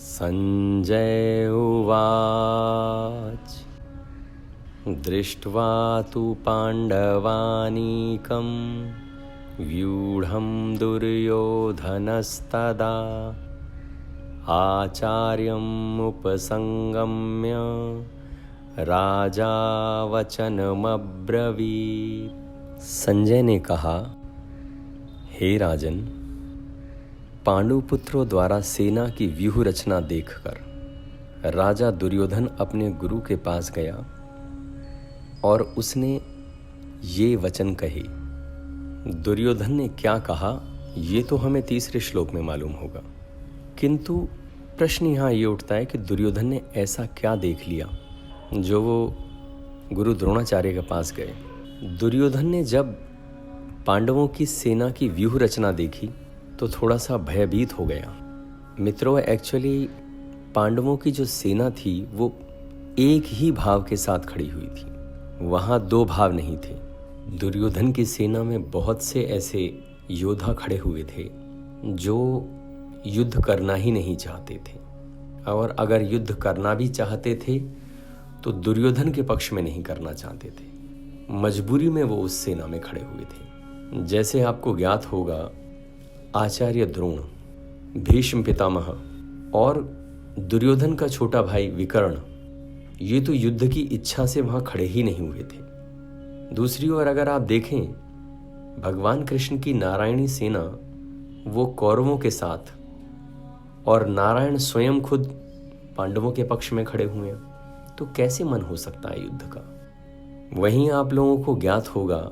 संजय उवाच दृष्ट्वा तु पाण्डवानीकं व्यूढं दुर्योधनस्तदा आचार्यमुपसंगम्य राजा वचनमब्रवीत्। संजय ने कहा, हे राजन, पांडुपुत्रों द्वारा सेना की व्यूह रचना देखकर राजा दुर्योधन अपने गुरु के पास गया और उसने ये वचन कहे। दुर्योधन ने क्या कहा ये तो हमें तीसरे श्लोक में मालूम होगा, किंतु प्रश्न यहाँ ये उठता है कि दुर्योधन ने ऐसा क्या देख लिया जो वो गुरु द्रोणाचार्य के पास गए। दुर्योधन ने जब पांडवों की सेना की व्यूह रचना देखी तो थोड़ा सा भयभीत हो गया। मित्रों, एक्चुअली पांडवों की जो सेना थी वो एक ही भाव के साथ खड़ी हुई थी, वहाँ दो भाव नहीं थे। दुर्योधन की सेना में बहुत से ऐसे योद्धा खड़े हुए थे जो युद्ध करना ही नहीं चाहते थे, और अगर युद्ध करना भी चाहते थे तो दुर्योधन के पक्ष में नहीं करना चाहते थे। मजबूरी में वो उस सेना में खड़े हुए थे। जैसे आपको ज्ञात होगा, आचार्य द्रोण, भीष्म पितामह और दुर्योधन का छोटा भाई विकर्ण, ये तो युद्ध की इच्छा से वहां खड़े ही नहीं हुए थे। दूसरी ओर अगर आप देखें, भगवान कृष्ण की नारायणी सेना वो कौरवों के साथ, और नारायण स्वयं खुद पांडवों के पक्ष में खड़े हुए हैं, तो कैसे मन हो सकता है युद्ध का। वहीं आप लोगों को ज्ञात होगा,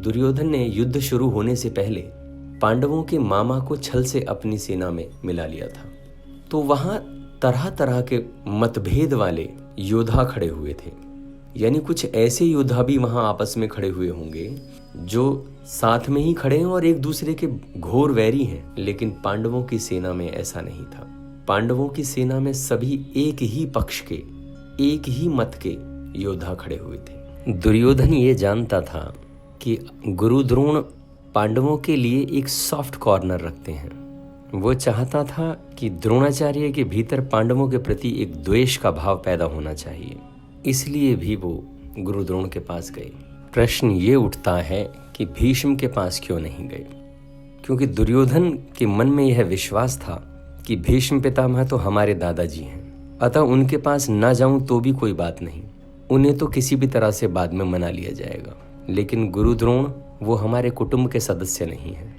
दुर्योधन ने युद्ध शुरू होने से पहले पांडवों के मामा को छल से अपनी सेना में मिला लिया था। तो वहां तरह तरह के मतभेद वाले योद्धा खड़े हुए थे, यानी कुछ ऐसे योद्धा भी वहां आपस में खड़े हुए होंगे जो साथ में ही खड़े हैं और एक दूसरे के घोर वैरी हैं। लेकिन पांडवों की सेना में ऐसा नहीं था। पांडवों की सेना में सभी एक ही पक्ष के, एक ही मत के योद्धा खड़े हुए थे। दुर्योधन ये जानता था कि गुरु द्रोण पांडवों के लिए एक सॉफ्ट कॉर्नर रखते हैं। वो चाहता था कि द्रोणाचार्य के भीतर पांडवों के प्रति एक द्वेष का भाव पैदा होना चाहिए, इसलिए भी वो गुरु द्रोण के पास गए। प्रश्न ये उठता है कि भीष्म के पास क्यों नहीं गए, क्योंकि दुर्योधन के मन में यह विश्वास था कि भीष्म पितामह तो हमारे दादाजी हैं, अतः उनके पास ना जाऊं तो भी कोई बात नहीं, उन्हें तो किसी भी तरह से बाद में मना लिया जाएगा। लेकिन गुरु द्रोण वो हमारे कुटुंब के सदस्य नहीं हैं।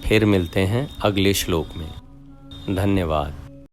फिर मिलते हैं अगले श्लोक में। धन्यवाद।